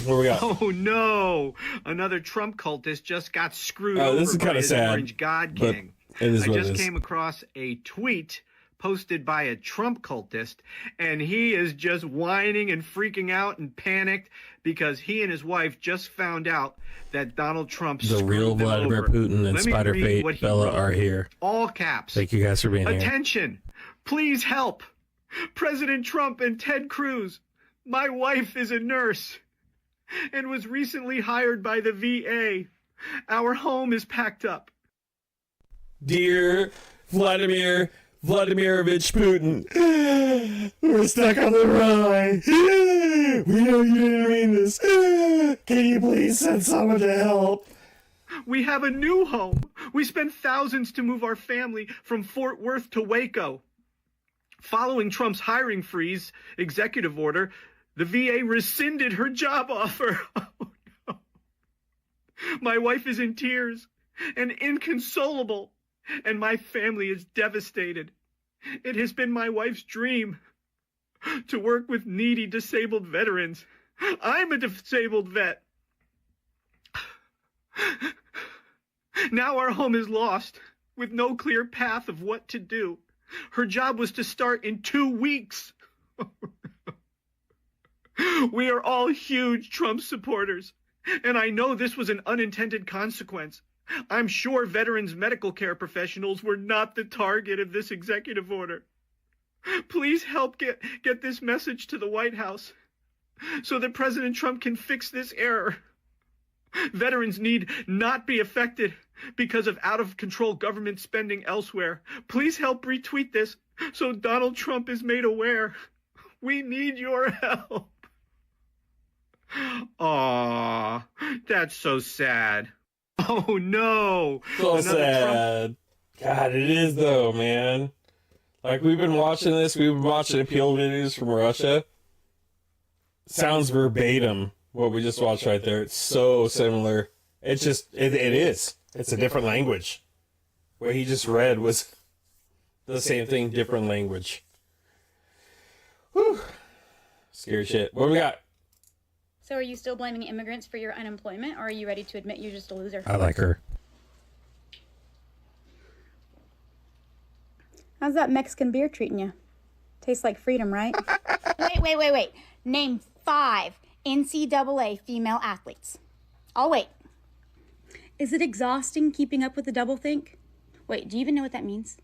What we got? Oh no! Another Trump cultist just got screwed over this is by kind of his sad, Orange God but Gang. it is I what it just is. came across a tweet posted by a Trump cultist, and he is just whining and freaking out and panicked because he and his wife just found out that Donald Trump The real screwed them Vladimir over. Putin and Let me Spider read Fate what he Bella wrote. are here. All caps. Thank you guys for being here. Attention! Please help! President Trump and Ted Cruz. My wife is a nurse and was recently hired by the VA. Our home is packed up. Dear Vladimir Vladimirovich Putin, we're stuck on the Rhine. We know you didn't mean this. Can you please send someone to help? We have a new home. We spent thousands to move our family from Fort Worth to Waco. Following Trump's hiring freeze executive order, the VA rescinded her job offer. Oh, no. My wife is in tears and inconsolable, and my family is devastated. It has been my wife's dream to work with needy disabled veterans. I'm a disabled vet. Now our home is lost, with no clear path of what to do. Her job was to start in 2 weeks. We are all huge Trump supporters, and I know this was an unintended consequence. I'm sure veterans' medical care professionals were not the target of this executive order. Please help get this message to the White House so that President Trump can fix this error. Veterans need not be affected because of out-of-control government spending elsewhere. Please help retweet this so Donald Trump is made aware. We need your help. Aw, that's so sad. Oh no. So Another sad. God, it is though, man. Like, we've been watching this. We've been watching appeal videos from Russia. Sounds verbatim what we just watched right there. It's so similar. It's just, it is. It's a different language. What he just read was the same thing, different language. Whew. Scary shit. What do we got? So are you still blaming immigrants for your unemployment, or are you ready to admit you're just a loser? I like her. How's that Mexican beer treating you? Tastes like freedom, right? Wait. Name 5 NCAA female athletes. I'll wait. Is it exhausting keeping up with the doublethink? Wait, do you even know what that means?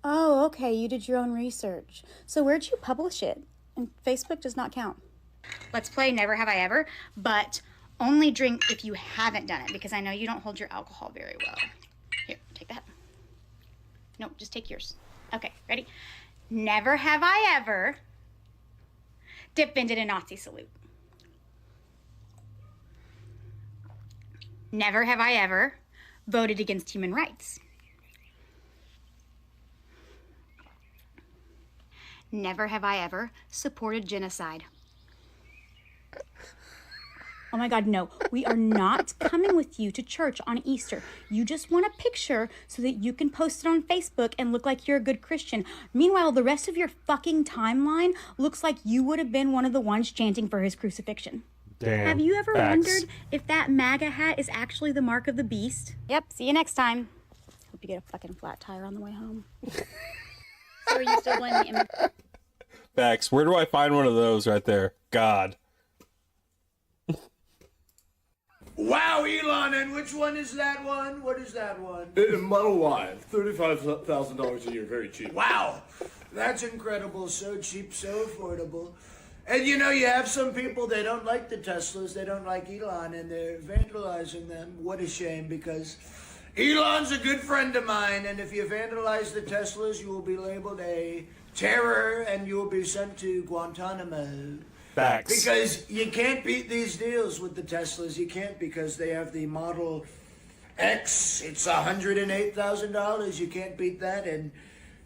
Oh, okay, you did your own research. So where'd you publish it? And Facebook does not count. Let's play Never Have I Ever, but only drink if you haven't done it, because I know you don't hold your alcohol very well. Here, take that. No, just take yours. Okay, ready? Never have I ever defended a Nazi salute. Never have I ever voted against human rights. Never have I ever supported genocide. Oh my God, no. We are not coming with you to church on Easter. You just want a picture so that you can post it on Facebook and look like you're a good Christian. Meanwhile, the rest of your fucking timeline looks like you would have been one of the ones chanting for his crucifixion. Damn. Have you ever Facts. wondered if that MAGA hat is actually the mark of the beast? Yep, see you next time. Hope you get a fucking flat tire on the way home. So are you still blaming immigrants? Facts. Where do I find one of those right there? God. Wow, Elon, and which one is that one? What is that one? Model Y, $35,000 a year, very cheap. Wow, that's incredible. So cheap, so affordable. And you know, you have some people, they don't like the Teslas, they don't like Elon, and they're vandalizing them. What a shame, because Elon's a good friend of mine, and if you vandalize the Teslas, you will be labeled a terror, and you will be sent to Guantanamo. Facts. Because you can't beat these deals with the Teslas. You can't, because they have the Model X. It's $108,000. You can't beat that. And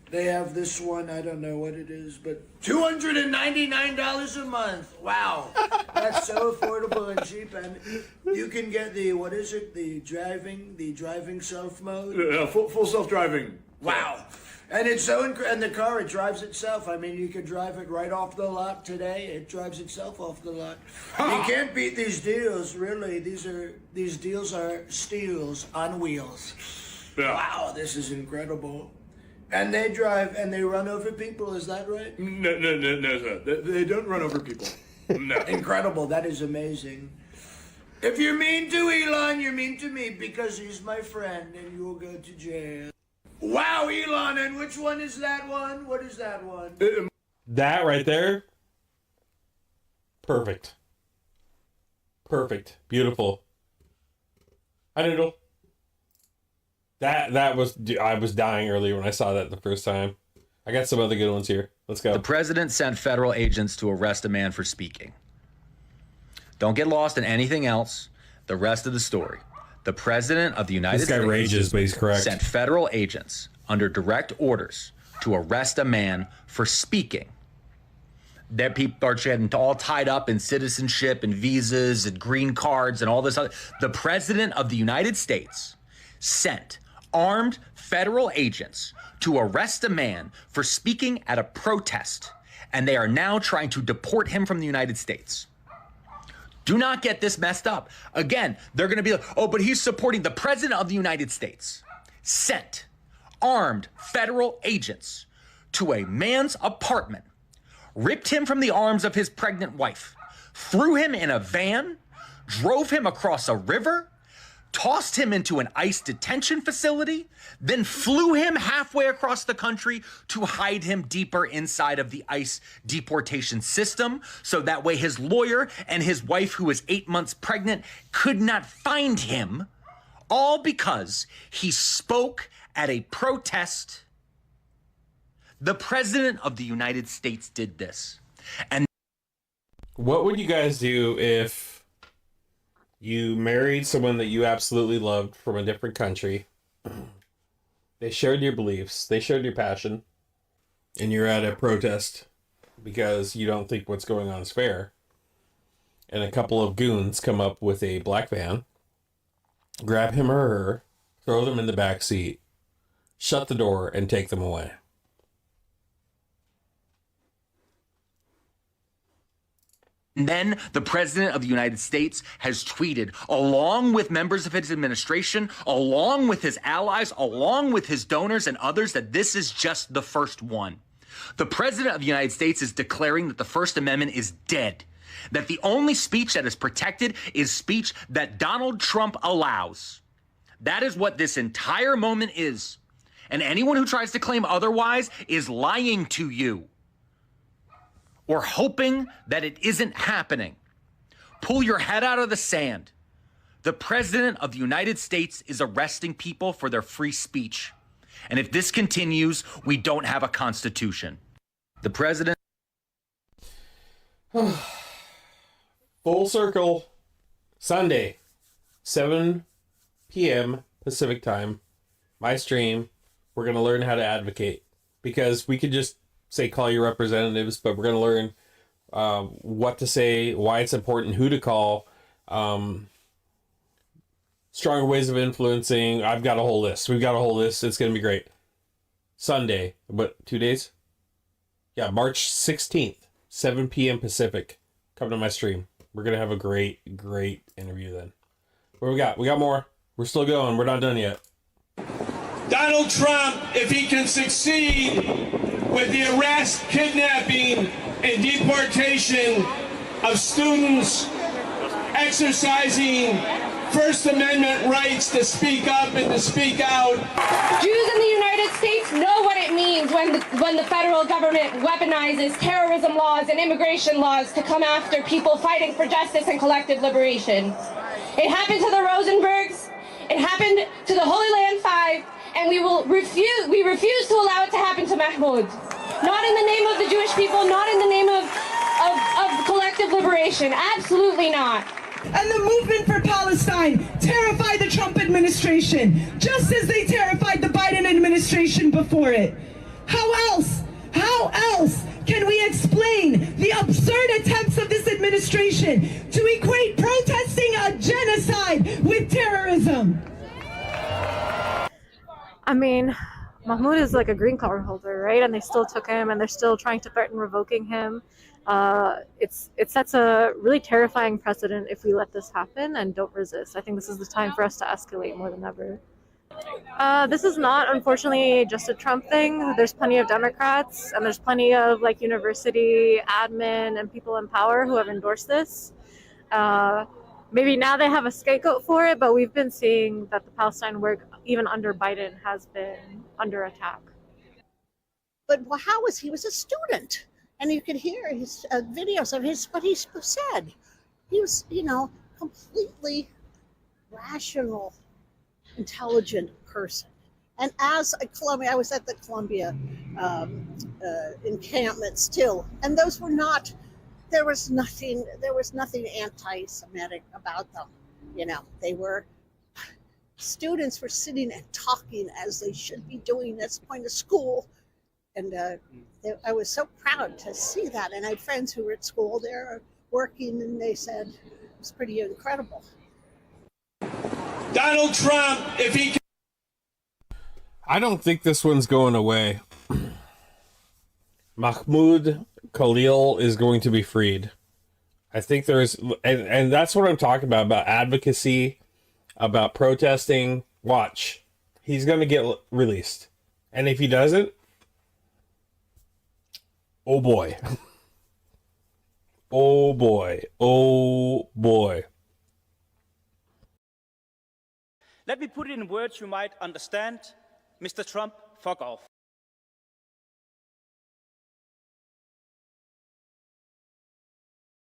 they have this one, I don't know what it is, but $299 a month. Wow. That's so affordable and cheap. And you can get the, what is it, the driving self mode? Full self-driving. Wow. And it's so and the car, it drives itself. I mean, you can drive it right off the lot today. It drives itself off the lot. You can't beat these deals, really. These deals are steals on wheels. Yeah. Wow, this is incredible. And they drive and they run over people, is that right? No, sir. They don't run over people. No. Incredible, that is amazing. If you're mean to Elon, you're mean to me because he's my friend and you will go to jail. Wow, Elon, and which one is that one? What is that one? That right there. Perfect. Perfect. Beautiful. Hi, Noodle. That was, I was dying earlier when I saw that the first time. I got some other good ones here. Let's go. The president sent federal agents to arrest a man for speaking. Don't get lost in anything else. The rest of the story. The president of the United This guy States rages, but he's correct. sent federal agents under direct orders to arrest a man for speaking. That people are getting all tied up in citizenship and visas and green cards and all this other. The president of the United States sent armed federal agents to arrest a man for speaking at a protest, and they are now trying to deport him from the United States. Do not get this messed up. Again, they're going to be like, oh, but he's supporting the president of the United States. Sent armed federal agents to a man's apartment, ripped him from the arms of his pregnant wife, threw him in a van, drove him across a river, tossed him into an ICE detention facility, then flew him halfway across the country to hide him deeper inside of the ICE deportation system, so that way his lawyer and his wife, who was 8 months pregnant, could not find him, all because he spoke at a protest. The president of the United States did this. And What would you guys do if you married someone that you absolutely loved from a different country? They shared your beliefs, they shared your passion, and you're at a protest because you don't think what's going on is fair. And a couple of goons come up with a black van, grab him or her, throw them in the back seat, shut the door, and take them away. then the president of the United States has tweeted, along with members of his administration, along with his allies, along with his donors and others, that this is just the first one. The president of the United States is declaring that the First Amendment is dead, that the only speech that is protected is speech that Donald Trump allows. That is what this entire moment is. And anyone who tries to claim otherwise is lying to you, or hoping that it isn't happening. Pull your head out of the sand. The president of the United States is arresting people for their free speech. And if this continues, we don't have a constitution. The president... Full circle. Sunday, 7 p.m. Pacific time. My stream. We're going to learn how to advocate. Because we could just say call your representatives, but we're going to learn what to say, why it's important, who to call, stronger ways of influencing. I've got a whole list. We've got a whole list. It's going to be great. Sunday, what, 2 days? Yeah, March 16th, 7 p.m. Pacific. Come to my stream. We're going to have a great interview then. What we got? We got more. We're still going. We're not done yet. Donald Trump, if he can succeed with the arrest, kidnapping, and deportation of students exercising First Amendment rights to speak up and to speak out. Jews in the United States know what it means when the federal government weaponizes terrorism laws and immigration laws to come after people fighting for justice and collective liberation. It happened to the Rosenbergs, it happened to the Holy Land Five, and we refuse to allow it to happen to Mahmoud. Not in the name of the Jewish people, not in the name of collective liberation, absolutely not. And the movement for Palestine terrified the Trump administration, just as they terrified the Biden administration before it. How else can we explain the absurd attempts of this administration to equate protesting a genocide with terrorism? I mean, Mahmoud is like a green card holder, right? And they still took him, and they're still trying to threaten revoking him. It sets a really terrifying precedent if we let this happen and don't resist. I think this is the time for us to escalate more than ever. This is not, unfortunately, just a Trump thing. There's plenty of Democrats, and there's plenty of like university admin and people in power who have endorsed this. Maybe now they have a scapegoat for it, but we've been seeing that the Palestine work, even under Biden, has been under attack. But how was he was a student, and you could hear his videos of what he said. He was, completely rational, intelligent person. And as a Columbia, I was at the Columbia encampments too, and those were not. There was nothing anti-Semitic about them. Students were sitting and talking as they should be doing at the point of school. And I was so proud to see that. And I had friends who were at school there working, and they said it was pretty incredible. Donald Trump, if he... I don't think this one's going away. Mahmoud Khalil is going to be freed. I think there's, and that's what I'm talking about advocacy, about protesting. Watch. He's going to get released. And if he doesn't, oh boy. Oh boy. Oh boy. Let me put it in words you might understand. Mr. Trump, fuck off.